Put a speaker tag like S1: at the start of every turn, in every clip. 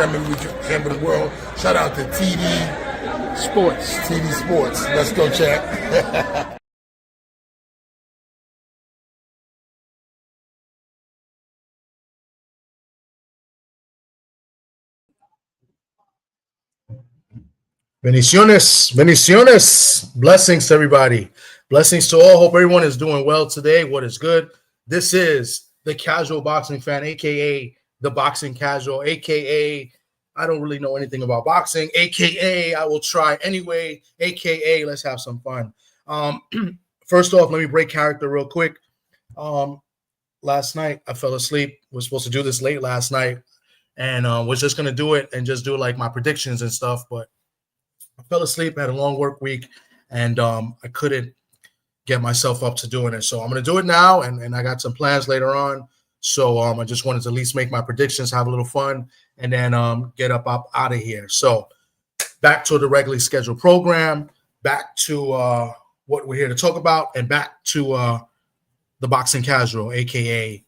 S1: feminine champion of the world. Shout out to TD Sports. TD Sports. Let's go, champ.
S2: Bendiciones, bendiciones. Blessings to everybody. Blessings to all. Hope everyone is doing well today. What is good? This is the Casual Boxing Fan, aka the Boxing Casual, aka I don't really know anything about boxing, aka I will try anyway, aka let's have some fun. First off, let me break character real quick. Last night I fell asleep. Was supposed to do this late last night, and was just gonna do it and just do like my predictions and stuff, but I fell asleep, had a long work week, and I couldn't get myself up to doing it. So I'm going to do it now, and I got some plans later on. So I just wanted to at least make my predictions, have a little fun, and then get up out of here. So back to the regularly scheduled program, back to what we're here to talk about, and back to the Boxing Casual, a.k.a.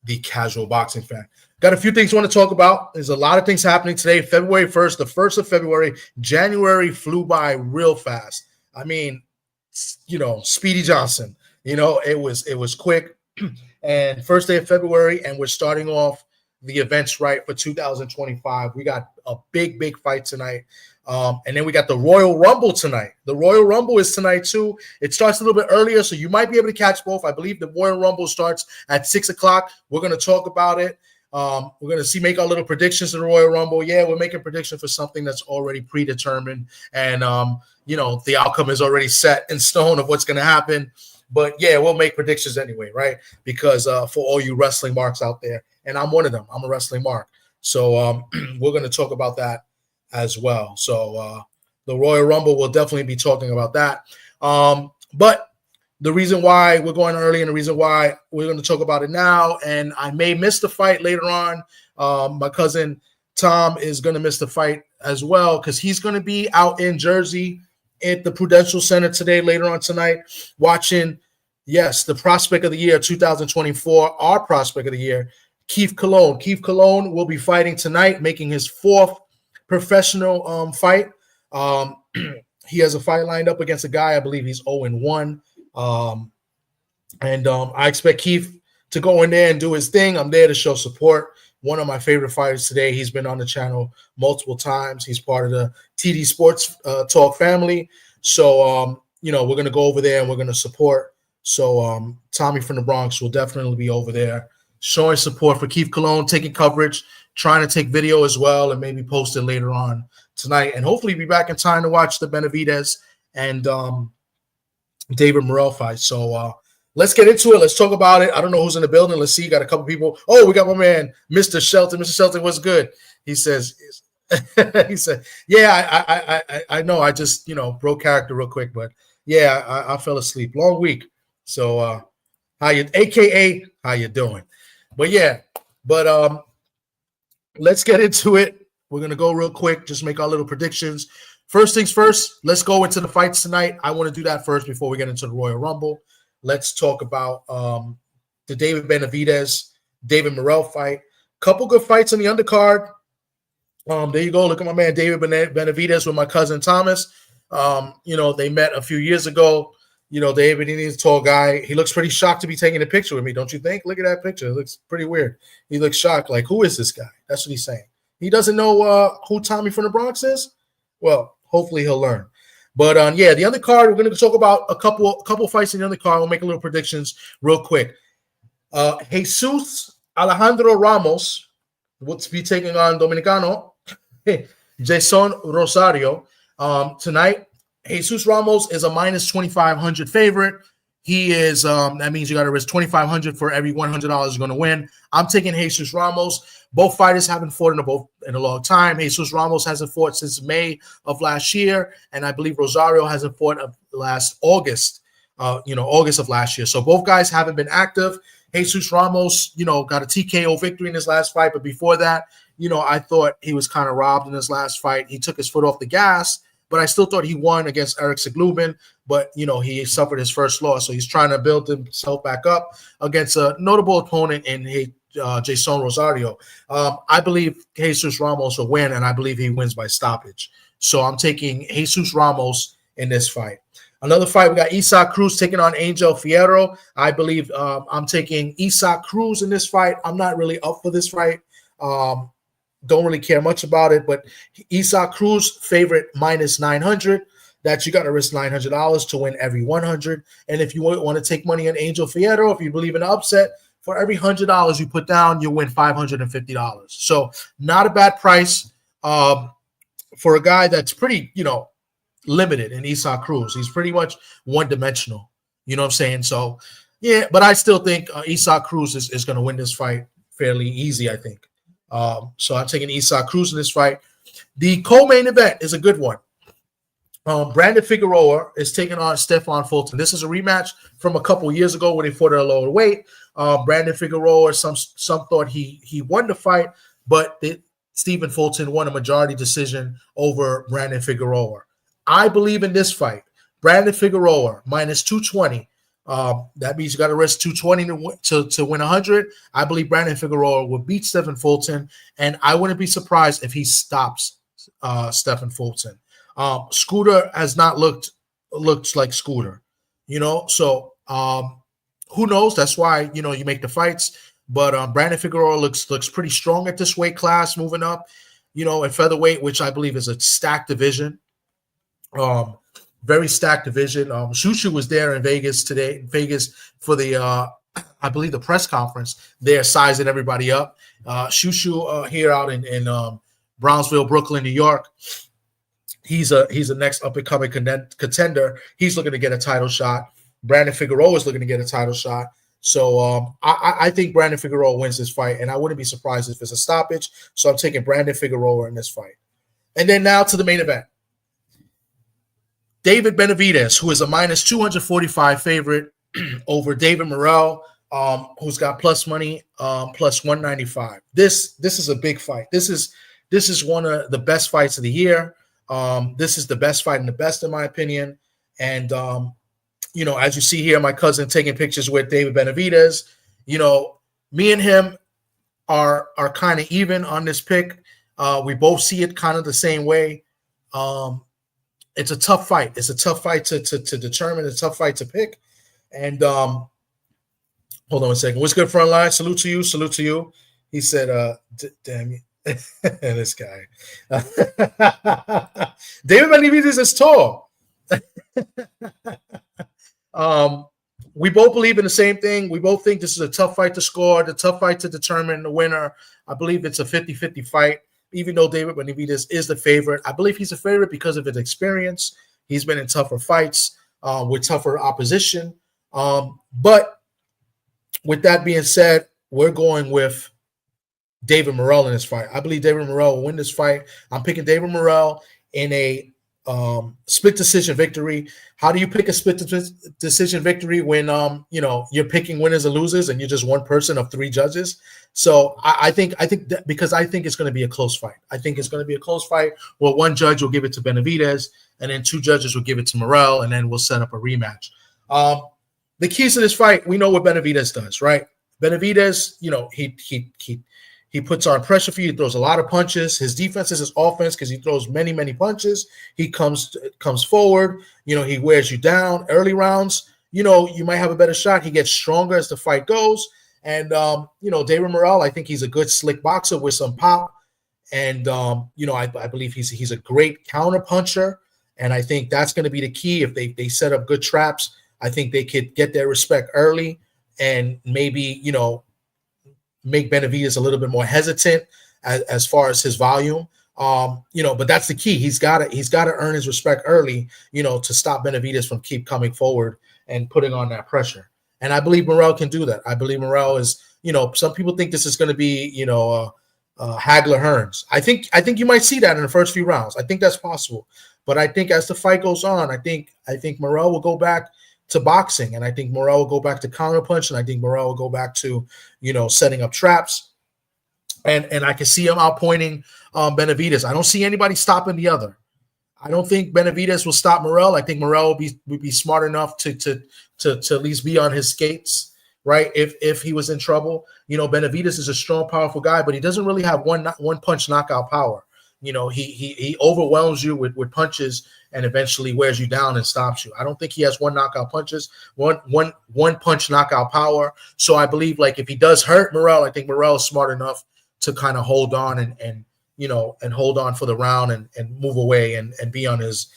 S2: the Casual Boxing Fan. Got a few things I want to talk about. There's a lot of things happening today. February 1st, the 1st of February. January flew by real fast. I mean, Speedy Johnson. It was quick. And first day of February, and we're starting off the events right for 2025. We got a big fight tonight. And then we got the Royal Rumble tonight. The Royal Rumble is tonight too. It starts a little bit earlier, so you might be able to catch both. I believe the Royal Rumble starts at 6 o'clock. We're going to talk about it. We're going to make our little predictions of the Royal Rumble. Yeah, we're making predictions for something that's already predetermined. And, the outcome is already set in stone of what's going to happen. But, yeah, we'll make predictions anyway, right? Because for all you wrestling marks out there, and I'm one of them. I'm a wrestling mark. So we're going to talk about that as well. So the Royal Rumble, we'll definitely be talking about that. But the reason why we're going early and the reason why we're going to talk about it now, and I may miss the fight later on. My cousin Tom is going to miss the fight as well because he's going to be out in Jersey at the Prudential Center today, later on tonight, watching, yes, the prospect of the year 2024, our prospect of the year, Keith Colon. Keith Colon will be fighting tonight, making his fourth professional fight. He has a fight lined up against a guy, I believe he's 0-1. I expect Keith to go in there and do his thing. I'm there to show support. One of my favorite fighters today. He's been on the channel multiple times. He's part of the TD Sports Talk family. So, we're going to go over there and we're going to support. So, Tommy from the Bronx will definitely be over there showing support for Keith Colon, taking coverage, trying to take video as well, and maybe post it later on tonight. And hopefully be back in time to watch the Benavidez and David Morrell fight. So let's get into it. Let's talk about it. I don't know who's in the building. Let's see. Got a couple people. Oh, we got my man, Mr. Shelton. Mr. Shelton, what's good? He says, he said, yeah, I know. I just, broke character real quick, but yeah, I fell asleep. Long week. So AKA, how you doing? But yeah, let's get into it. We're going to go real quick, just make our little predictions. First things first, let's go into the fights tonight. I want to do that first before we get into the Royal Rumble. Let's talk about the David Benavidez, David Morrell fight. Couple good fights in the undercard. There you go. Look at my man David Benavidez with my cousin Thomas. They met a few years ago. David, he's a tall guy. He looks pretty shocked to be taking a picture with me, don't you think? Look at that picture. It looks pretty weird. He looks shocked, like, who is this guy? That's what he's saying. He doesn't know who Tommy from the Bronx is? Well, hopefully he'll learn. But, the undercard, we're going to talk about a couple fights in the undercard. We'll make a little predictions real quick. Jesus Alejandro Ramos will be taking on Dominicano Jason Rosario tonight. Jesus Ramos is a minus 2,500 favorite. He is, that means you got to risk 2,500 for every $100 you're going to win. I'm taking Jesus Ramos. Both fighters haven't fought in a long time. Jesus Ramos hasn't fought since May of last year, and I believe Rosario hasn't fought last August, August of last year. So both guys haven't been active. Jesus Ramos, got a TKO victory in his last fight, but before that, I thought he was kind of robbed in his last fight. He took his foot off the gas, but I still thought he won against Eric Siglubin, but, he suffered his first loss, so he's trying to build himself back up against a notable opponent in Jason Rosario. I believe Jesus Ramos will win, and I believe he wins by stoppage. So I'm taking Jesus Ramos in this fight. Another fight, we got Isaac Cruz taking on Angel Fierro. I believe I'm taking Isaac Cruz in this fight. I'm not really up for this fight. Don't really care much about it, but Isaac Cruz favorite minus 900. That you got to risk $900 to win every 100. And if you want to take money on Angel Fierro, if you believe in the upset, for every $100 you put down, you win $550. So not a bad price for a guy that's pretty, limited in Isaac Cruz. He's pretty much one-dimensional. You know what I'm saying? So, yeah, but I still think Isaac Cruz is going to win this fight fairly easy, I think. So I'm taking Isaac Cruz in this fight. The co-main event is a good one. Brandon Figueroa is taking on Stephen Fulton. This is a rematch from a couple years ago when they fought at a lower weight. Brandon Figueroa, some thought he won the fight, but Stephen Fulton won a majority decision over Brandon Figueroa. I believe in this fight. Brandon Figueroa minus 220. That means you got to risk 220 to win 100. I believe Brandon Figueroa will beat Stephen Fulton, and I wouldn't be surprised if he stops Stephen Fulton. Scooter has not looked like Scooter, so who knows? That's why, you make the fights. But Brandon Figueroa looks pretty strong at this weight class, moving up, in featherweight, which I believe is a stacked division. Very stacked division. Shushu was there in Vegas for the, I believe, the press conference. They're sizing everybody up. Shushu here out in Brownsville, Brooklyn, New York. He's a next up-and-coming contender. He's looking to get a title shot. Brandon Figueroa is looking to get a title shot. So I think Brandon Figueroa wins this fight, and I wouldn't be surprised if it's a stoppage. So I'm taking Brandon Figueroa in this fight. And then now to the main event. David Benavidez, who is a minus 245 favorite over David Morrell, who's got plus money, plus 195. This is a big fight. This is one of the best fights of the year. This is the best fight in the best, in my opinion. And, as you see here, my cousin taking pictures with David Benavidez, me and him are kind of even on this pick. We both see it kind of the same way. It's a tough fight. It's a tough fight to determine, a tough fight to pick. And hold on one second. What's good, front line? Salute to you. Salute to you. He said, damn you. This guy. David Benavidez is tall. We both believe in the same thing. We both think this is a tough fight to score, the tough fight to determine the winner. I believe it's a 50-50 fight, even though David Benavidez is the favorite. I believe he's a favorite because of his experience. He's been in tougher fights with tougher opposition. But with that being said, we're going with David Morrell in this fight. I believe David Morrell will win this fight. I'm picking David Morrell in a split decision victory. How do you pick a split decision victory when you're picking winners and losers and you're just one person of three judges? So I think that because I think it's going to be a close fight. I think it's going to be a close fight where one judge will give it to Benavidez and then two judges will give it to Morrell, and then we'll set up a rematch. The keys to this fight, we know what Benavidez does, right? Benavidez, he puts on pressure for you. He throws a lot of punches. His defense is his offense because he throws many, many punches. He comes forward. He wears you down early rounds. You might have a better shot. He gets stronger as the fight goes. And, David Morrell, I think he's a good slick boxer with some pop. And, I believe he's a great counter puncher. And I think that's going to be the key. If they set up good traps, I think they could get their respect early and maybe, make Benavidez a little bit more hesitant as far as his volume. But that's the key. He's got to earn his respect early, to stop Benavidez from keep coming forward and putting on that pressure. And I believe Morrell can do that. I believe Morrell is, some people think this is going to be, Hagler Hearns. I think you might see that in the first few rounds. I think that's possible. But I think as the fight goes on, I think Morrell will go back to boxing, and I think Morrell will go back to counterpunch, and I think Morrell will go back to, setting up traps. And I can see him outpointing Benavidez. I don't see anybody stopping the other. I don't think Benavidez will stop Morrell. I think Morrell will be smart enough to at least be on his skates right? If he was in trouble, Benavidez is a strong, powerful guy, but he doesn't really have one punch knockout power. He overwhelms you with punches and eventually wears you down and stops you. I don't think he has one punch knockout power. So I believe like if he does hurt Morrell, I think Morrell is smart enough to kind of hold on and hold on for the round and move away and be on his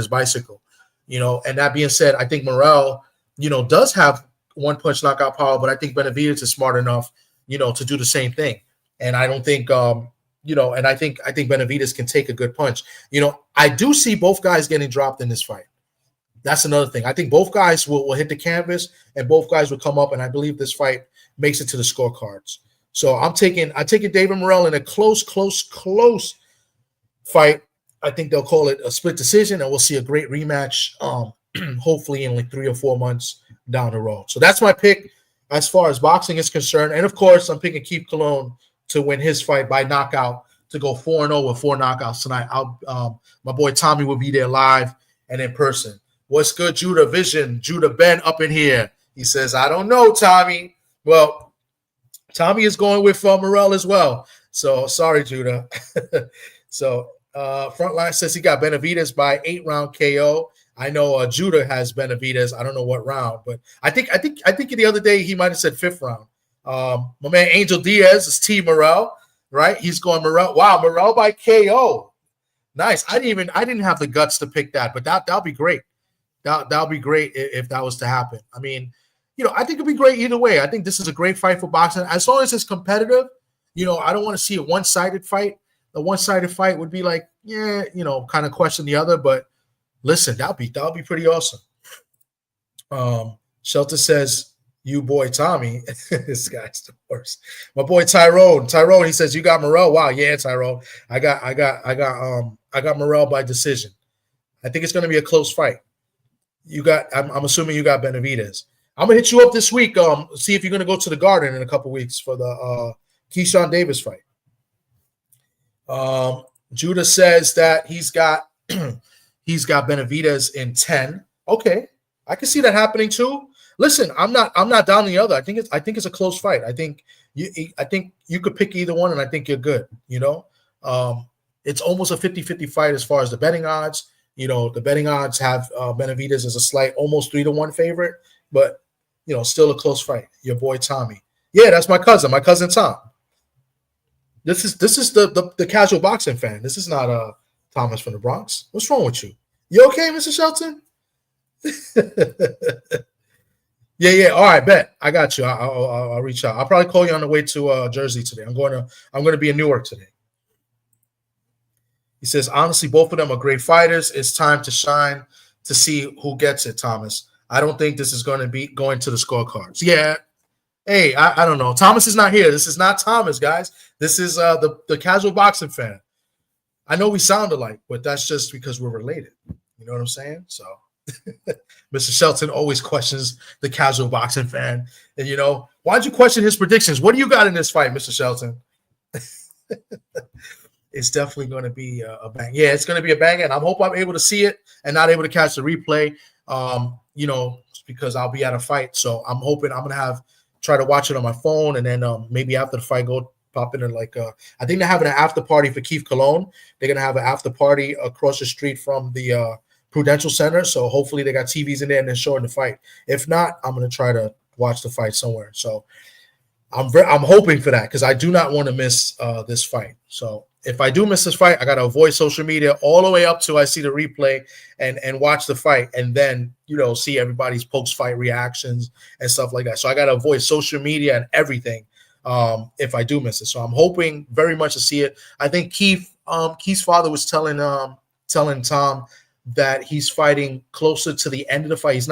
S2: bicycle. And that being said, I think Morrell, does have one punch knockout power, but I think Benavidez is smart enough, to do the same thing. And I don't think and I think Benavidez can take a good punch. I do see both guys getting dropped in this fight. That's another thing. I think both guys will hit the canvas and both guys will come up, and I believe this fight makes it to the scorecards. So I'm taking David Morrell in a close fight. I think they'll call it a split decision, and we'll see a great rematch, hopefully in like 3 or 4 months down the road. So that's my pick as far as boxing is concerned. And of course, I'm picking Keith Colon to win his fight by knockout, to go 4-0 with 4 knockouts tonight. My boy Tommy will be there live and in person. What's good, Judah Vision? Judah Ben up in here. He says, I don't know, Tommy. Well, Tommy is going with Morrell as well. So sorry, Judah. So Frontline says he got Benavidez by 8-round KO. I know Judah has Benavidez. I don't know what round, but I think the other day he might have said 5th round. My man Angel Diaz is T Morrell, right? He's going Morrell. Wow, Morrell by KO. Nice. I didn't have the guts to pick that, but that'll be great. That'll be great if that was to happen. I mean, I think it'd be great either way. I think this is a great fight for boxing. As long as it's competitive, I don't want to see a one-sided fight. The one-sided fight would be like, kind of question the other. But listen, that'll be pretty awesome. Shelter says, you boy Tommy. This guy's the worst. My boy Tyrone, he says, you got Morrell. Wow, yeah, Tyrone. I got Morrell by decision. I think it's gonna be a close fight. I'm assuming you got Benavidez. I'm gonna hit you up this week. See if you're gonna go to the Garden in a couple weeks for the Keyshawn Davis fight. Judah says that he's got Benavidez in 10. Okay, I can see that happening too. Listen, I'm not down the other. I think it's a close fight. I think you could pick either one, and I think you're good. It's almost a 50-50 fight as far as the betting odds. The betting odds have Benavidez as a slight, almost 3-1 favorite, but still a close fight. Your boy Tommy. Yeah, that's my cousin Tom. This is the casual boxing fan. This is not Thomas from the Bronx. What's wrong with you? You okay, Mr. Shelton? Yeah. All right, bet. I got you. I'll reach out. I'll probably call you on the way to Jersey today. I'm going to be in Newark today. He says, honestly, both of them are great fighters. It's time to shine to see who gets it, Thomas. I don't think this is going to be going to the scorecards. Yeah. Hey, I don't know. Thomas is not here. This is not Thomas, guys. This is the casual boxing fan. I know we sound alike, but that's just because we're related. You know what I'm saying? So Mr. Shelton always questions the casual boxing fan. And, why'd you question his predictions? What do you got in this fight, Mr. Shelton? It's definitely going to be a bang. Yeah, it's going to be a bang, and I hope I'm able to see it and not able to catch the replay, because I'll be at a fight. So I'm hoping I'm going to try to watch it on my phone, and then maybe after the fight, go pop in and I think they're having an after party for Keith Colon. They're going to have an after party across the street from the Prudential Center. So hopefully they got TVs in there and they're showing the fight. If not, I'm going to try to watch the fight somewhere. So I'm hoping for that because I do not want to miss this fight. So if I do miss this fight, I got to avoid social media all the way up to I see the replay and watch the fight and then, see everybody's post-fight reactions and stuff like that. So I got to avoid social media and everything if I do miss it. So I'm hoping very much to see it. I think Keith's father was telling Tom that he's fighting closer to the end of the fight.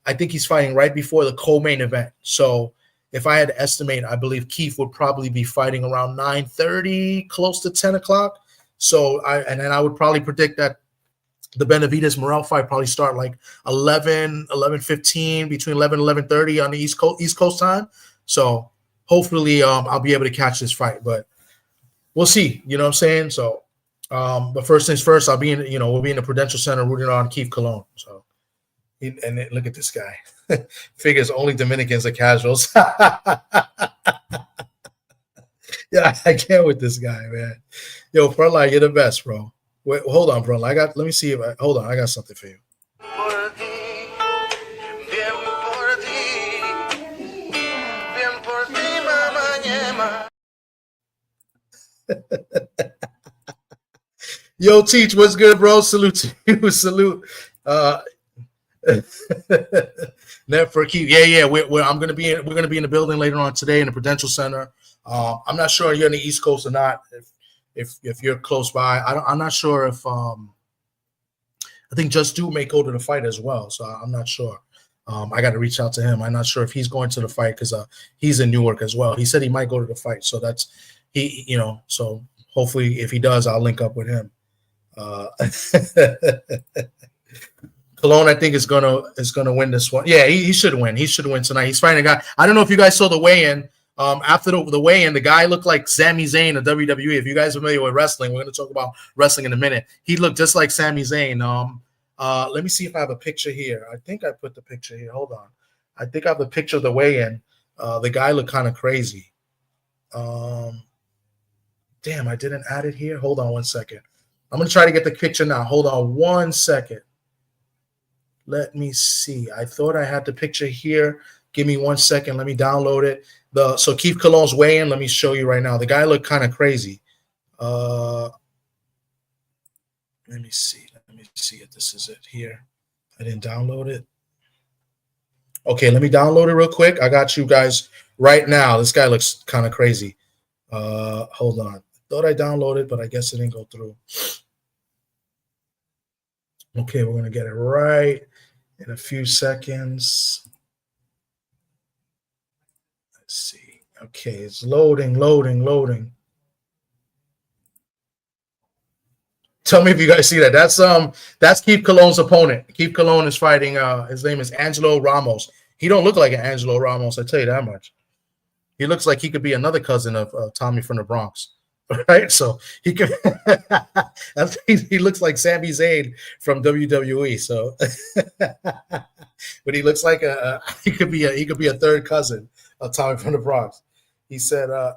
S2: I think he's fighting right before the co-main event. So if I had to estimate, I believe Keith would probably be fighting around 9:30, close to 10 o'clock. So then I would probably predict that the Benavidez Morrell fight probably start like 11:15, between 11 and 11:30 on the East Coast time. So hopefully I'll be able to catch this fight, but we'll see. You know what I'm saying? So, but first things first, we'll be in the Prudential Center rooting on Keith Colon. So, Look at this guy. Figures only Dominicans are casuals. Yeah, I can't with this guy, man. Yo, Frontline, you're the best, bro. Wait, hold on, Frontline. Let me see if hold on. I got something for you. Yo, Teach, what's good, bro? Salute to you. Salute. Net for Keith. Yeah. I'm gonna be we're gonna be in the building later on today in the Prudential Center. I'm not sure you're on the East Coast or not. If you're close by, I'm not sure if I think Just Do may go to the fight as well. So I'm not sure. I got to reach out to him. I'm not sure if he's going to the fight because he's in Newark as well. He said he might go to the fight. So that's so hopefully if he does, I'll link up with him. Colon, I think is gonna win this one. Yeah, he should win. He should win tonight. He's fighting a guy. I don't know if you guys saw the weigh-in. After the weigh-in, the guy looked like Sami Zayn of WWE. If you guys are familiar with wrestling, we're going to talk about wrestling in a minute. He looked just like Sami Zayn. Let me see if I have a picture here. I think I put the picture here. Hold on. I think I have the picture of the weigh-in. The guy looked kind of crazy. Damn, I didn't add it here. Hold on one second. I'm going to try to get the picture now. Hold on one second. Let me see. I thought I had the picture here. Give me 1 second. Let me download it. So Keith Colon's weigh-in. Let me show you right now. The guy looked kind of crazy. Let me see. Let me see if this is it here. I didn't download it. Okay, let me download it real quick. I got you guys right now. This guy looks kind of crazy. Hold on. Thought I downloaded, but I guess it didn't go through. Okay, we're going to get it right in a few seconds. Let's see. Okay, it's loading. Tell me if you guys see that. That's Keith Colon's opponent. Keith Colon is fighting. His name is Angelo Ramos. He don't look like an Angelo Ramos, I tell you that much. He looks like he could be another cousin of Tommy from the Bronx. Right, so he could. He looks like Sami Zayn from WWE. So, but he looks like he could be a third cousin of Tommy from the Bronx. He said, I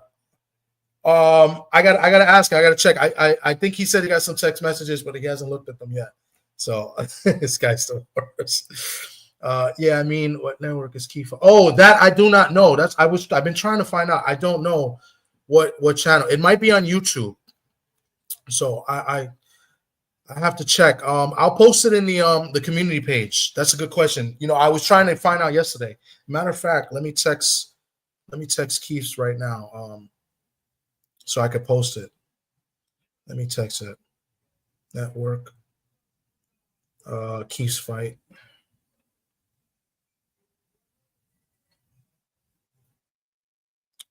S2: gotta ask. I gotta check. I think he said he got some text messages, but he hasn't looked at them yet. So this guy's still worse. Yeah, I mean, what network is key for? Oh, that I do not know. I've been trying to find out. I don't know what channel. It might be on YouTube. So I have to check. I'll post it in the community page. That's a good question. I was trying to find out yesterday. Matter of fact, let me text Keith's right now. So I could post it. Let me text it. Network. Keith's fight.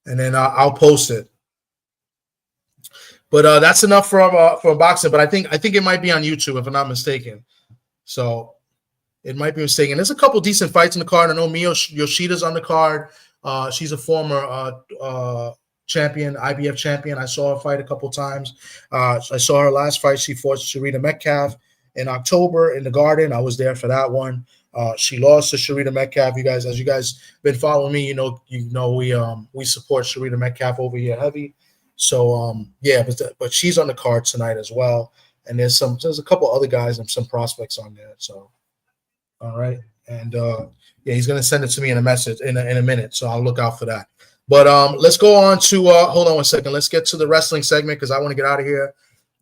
S2: And then I'll post it. But that's enough for boxing. But I think it might be on YouTube if I'm not mistaken. So it might be mistaken. There's a couple decent fights in the card. I know Mio Yoshida's on the card. She's a former champion, IBF champion. I saw her fight a couple times. I saw her last fight. She fought Sharita Metcalf in October in the Garden. I was there for that one. She lost to Sharita Metcalf. As you guys been following me, we support Sharita Metcalf over here heavy. So yeah, but she's on the card tonight as well. And there's a couple other guys and some prospects on there. So all right, and yeah, he's gonna send it to me in a message in a minute. So I'll look out for that. But let's go on to hold on one second. Let's get to the wrestling segment because I want to get out of here.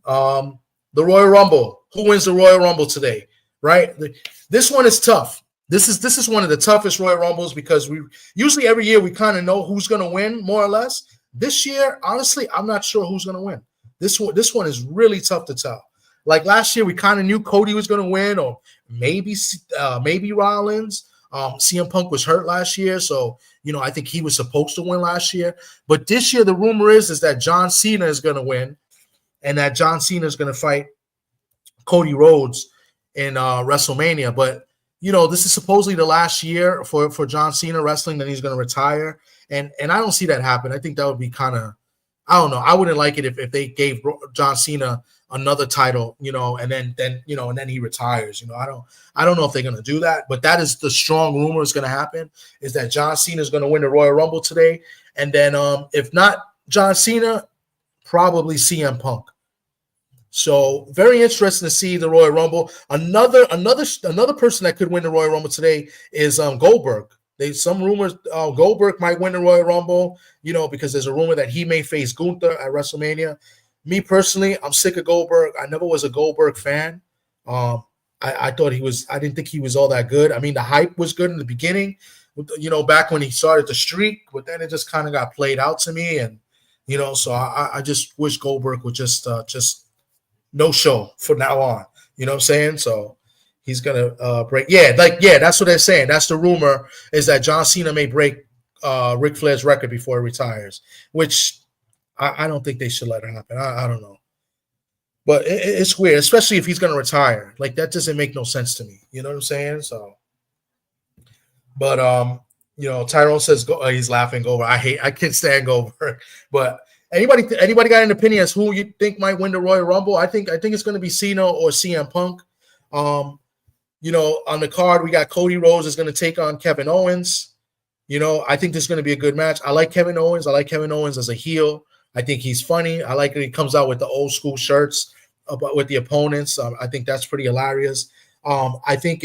S2: The Royal Rumble. Who wins the Royal Rumble today? Right. This one is tough. This is one of the toughest Royal Rumbles because we usually every year we kind of know who's going to win more or less. This year, honestly, I'm not sure who's going to win. This one is really tough to tell. Like last year, we kind of knew Cody was going to win, or maybe Rollins. CM Punk was hurt last year, so I think he was supposed to win last year. But this year, the rumor is that John Cena is going to win, and that John Cena is going to fight Cody Rhodes in WrestleMania. But this is supposedly the last year for John Cena wrestling. Then he's going to retire, and I don't see that happen. I think that would be kind of, I don't know. I wouldn't like it if they gave John Cena another title, and then he retires. I don't know if they're gonna do that, but that is the strong rumor is gonna happen, is that John Cena is gonna win the Royal Rumble today, and then if not John Cena, probably CM Punk. So very interesting to see the Royal Rumble. Another person that could win the Royal Rumble today is Goldberg. There's some rumors Goldberg might win the Royal Rumble, because there's a rumor that he may face Gunther at WrestleMania. Me personally, I'm sick of Goldberg. I never was a Goldberg fan. I thought I didn't think he was all that good. I mean, the hype was good in the beginning, back when he started the streak, but then it just kind of got played out to me. And, so I just wish Goldberg would just no show from now on. You know what I'm saying? So he's going to break. That's what they're saying. That's the rumor, is that John Cena may break Ric Flair's record before he retires, which I don't think they should let it happen. I don't know. But it's weird, especially if he's going to retire. Like, that doesn't make no sense to me. You know what I'm saying? So, but, Tyrone says he's laughing Goldberg. I can't stand Goldberg. But anybody got an opinion as who you think might win the Royal Rumble? I think it's going to be Cena or CM Punk. On the card, we got Cody Rhodes is going to take on Kevin Owens. I think this is going to be a good match. I like Kevin Owens. I like Kevin Owens as a heel. I think he's funny. I like that he comes out with the old school shirts with the opponents. I think that's pretty hilarious. I think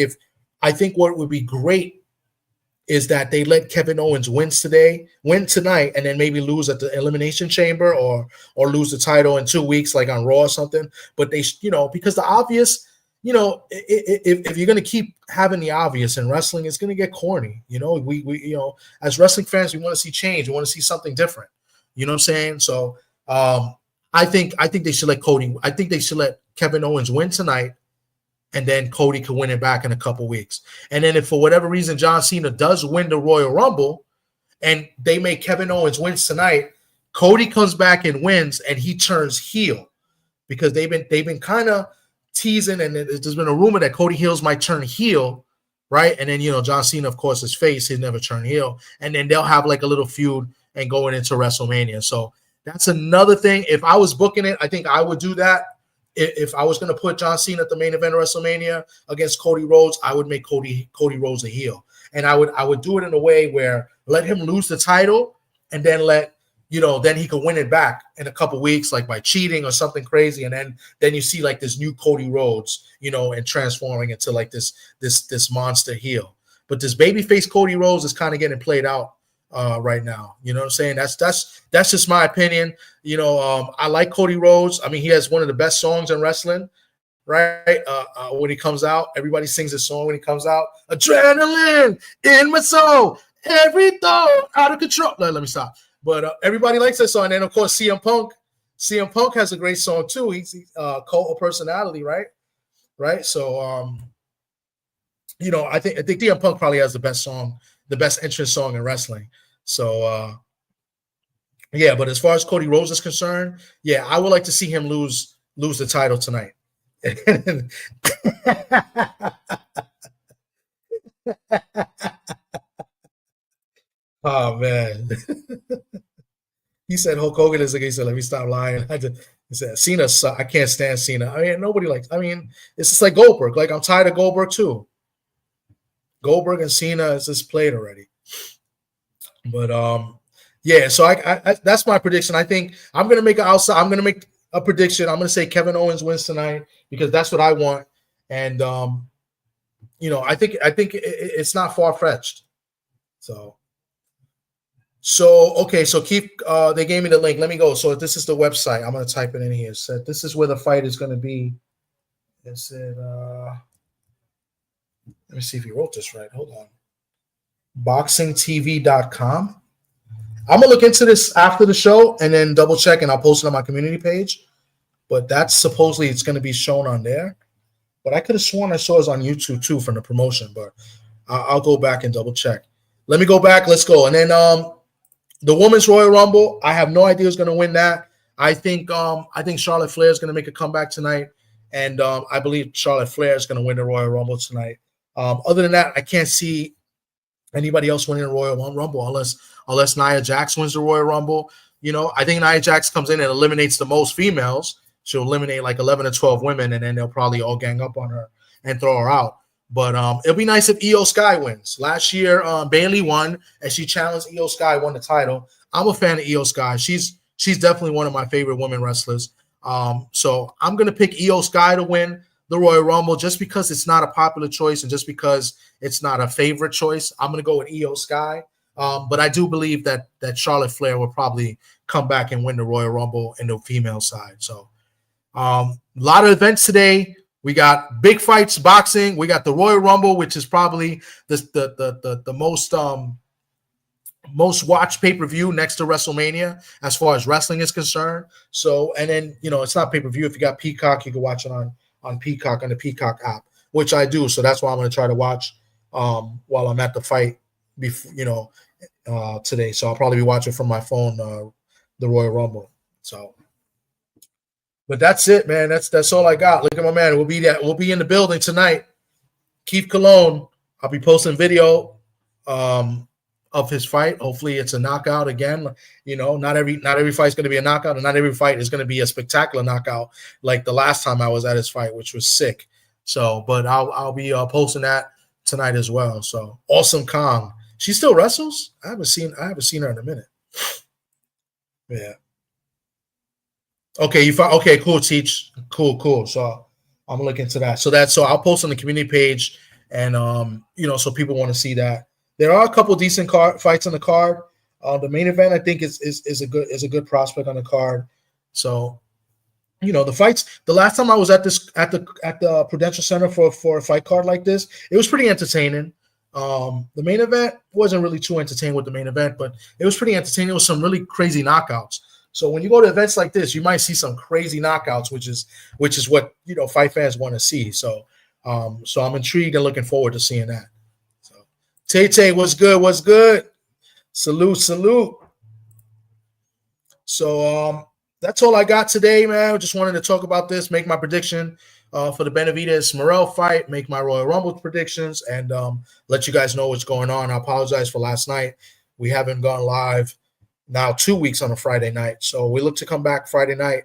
S2: what would be great is that they let Kevin Owens win tonight, and then maybe lose at the Elimination Chamber or lose the title in 2 weeks, like on Raw or something. But they, because the obvious, if you're going to keep having the obvious in wrestling, it's going to get corny. We as wrestling fans, we want to see change. We want to see something different. You know what I'm saying? So I think they should let Cody. I think they should let Kevin Owens win tonight, and then Cody can win it back in a couple weeks. And then if for whatever reason John Cena does win the Royal Rumble, and they make Kevin Owens win tonight, Cody comes back and wins, and he turns heel, because they've been kind of teasing, and there's been a rumor that Cody Hills might turn heel, right? And then John Cena, of course, his face, he'll never turn heel, and then they'll have like a little feud and going into WrestleMania. So that's another thing. If I was booking it, I think I would do that. If I was going to put John Cena at the main event of WrestleMania against Cody Rhodes, I would make Cody Rhodes a heel. And I would do it in a way where let him lose the title, and then then he could win it back in a couple weeks, like by cheating or something crazy. And then you see like this new Cody Rhodes, and transforming into like this monster heel. But this babyface Cody Rhodes is kind of getting played out right now. You know what I'm saying? That's just my opinion. I like Cody Rhodes. I mean, he has one of the best songs in wrestling, right? When he comes out, everybody sings his song when he comes out. Adrenaline in my soul, every thought out of control. Let me stop. But everybody likes that song. And then, of course, CM Punk has a great song too. He's cult of personality, right? So, I think CM Punk probably has the best song, the best entrance song in wrestling. So, but as far as Cody Rhodes is concerned, I would like to see him lose the title tonight. Oh man. He said Hulk Hogan is against it. Let me stop lying. He said Cena, I can't stand Cena. I mean, nobody likes. I mean, it's just like Goldberg. Like, I'm tired of Goldberg too. Goldberg and Cena is just played already. But so I that's my prediction. I think I'm gonna make a prediction. I'm gonna say Kevin Owens wins tonight, because that's what I want. And I think it's not far fetched. So okay, so keep they gave me the link. Let me go. So this is the website. I'm gonna type it in here. So this is where the fight is gonna be. It said let me see if you wrote this right. Hold on. BoxingTV.com. I'm gonna look into this after the show and then double check, and I'll post it on my community page. But that's supposedly it's gonna be shown on there. But I could have sworn I saw it on YouTube too from the promotion. But I'll go back and double check. Let me go back. Let's go. And then the Women's Royal Rumble, I have no idea who's going to win that. I think Charlotte Flair is going to make a comeback tonight, and I believe Charlotte Flair is going to win the Royal Rumble tonight. Other than that, I can't see anybody else winning the Royal Rumble unless Nia Jax wins the Royal Rumble. I think Nia Jax comes in and eliminates the most females, she'll eliminate like 11 or 12 women, and then they'll probably all gang up on her and throw her out. But it'll be nice if Io Sky wins. Last year, Bailey won, and she challenged Io Sky, won the title. I'm a fan of Io Sky. She's definitely one of my favorite women wrestlers. So I'm gonna pick Io Sky to win the Royal Rumble just because it's not a popular choice and just because it's not a favorite choice. I'm gonna go with Io Sky. But I do believe that Charlotte Flair will probably come back and win the Royal Rumble in the female side. So a lot of events today. We got big fights, boxing. We got the Royal Rumble, which is probably the most watched pay-per-view next to WrestleMania as far as wrestling is concerned. So, and then, it's not pay-per-view. If you got Peacock, you can watch it on Peacock, on the Peacock app, which I do. So that's why I'm going to try to watch while I'm at the fight before, today. So I'll probably be watching from my phone, the Royal Rumble. So, but that's it, man. That's all I got. Look at my man. We'll be in the building tonight. Keith Cologne. I'll be posting video of his fight. Hopefully it's a knockout again. Not every fight's going to be a knockout, and not every fight is going to be a spectacular knockout like the last time I was at his fight, which was sick. So, but I'll be posting that tonight as well. So, Awesome Kong. She still wrestles? I haven't seen her in a minute. Yeah. Okay, okay, cool, Teach. Cool. So I'm looking into that. So I'll post on the community page, and so people want to see that. There are a couple decent fights on the card. The main event, I think, is a good prospect on the card. So, the fights. The last time I was at the Prudential Center for a fight card like this, it was pretty entertaining. The main event wasn't really too entertaining with the main event, but it was pretty entertaining. It was some really crazy knockouts. So when you go to events like this, you might see some crazy knockouts, which is what fight fans want to see. So I'm intrigued and looking forward to seeing that. So Tay, what's good? What's good? Salute. So that's all I got today, man. I just wanted to talk about this, make my prediction for the Benavidez Morrell fight, make my Royal Rumble predictions, and let you guys know what's going on. I apologize for last night. We haven't gone live now 2 weeks on a Friday night. So we look to come back Friday night.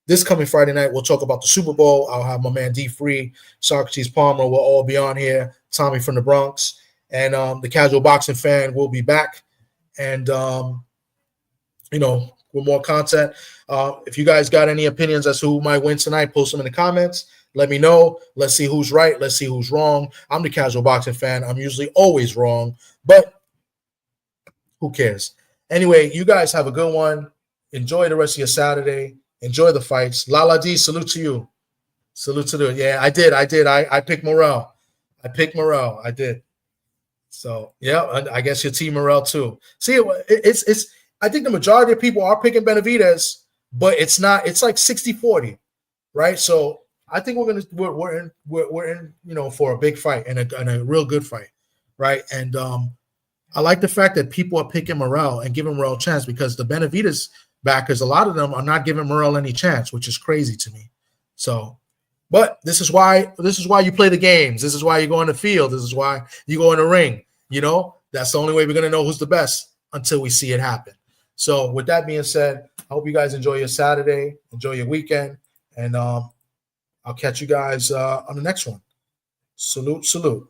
S2: This coming Friday night, we'll talk about the Super Bowl. I'll have my man D Free, Socrates Palmer will all be on here, Tommy from the Bronx, and the Casual Boxing Fan will be back. And, with more content. If you guys got any opinions as to who might win tonight, post them in the comments. Let me know. Let's see who's right. Let's see who's wrong. I'm the Casual Boxing Fan. I'm usually always wrong, but who cares? Anyway, you guys have a good one. Enjoy the rest of your Saturday. Enjoy the fights. Lala D, salute to you. Salute to you. Yeah, I did. I picked Morrell. I did. So, yeah, I guess your team Morrell too. See, it's I think the majority of people are picking Benavidez, but it's not. It's like 60-40, right? So I think we're in for a big fight and a real good fight, right? And I like the fact that people are picking Morrell and giving Morrell a chance, because the Benavidez backers, a lot of them are not giving Morrell any chance, which is crazy to me. So, but this is why you play the games. This is why you go on the field. This is why you go in the ring. That's the only way we're going to know who's the best until we see it happen. So with that being said, I hope you guys enjoy your Saturday, enjoy your weekend, and I'll catch you guys on the next one. Salute.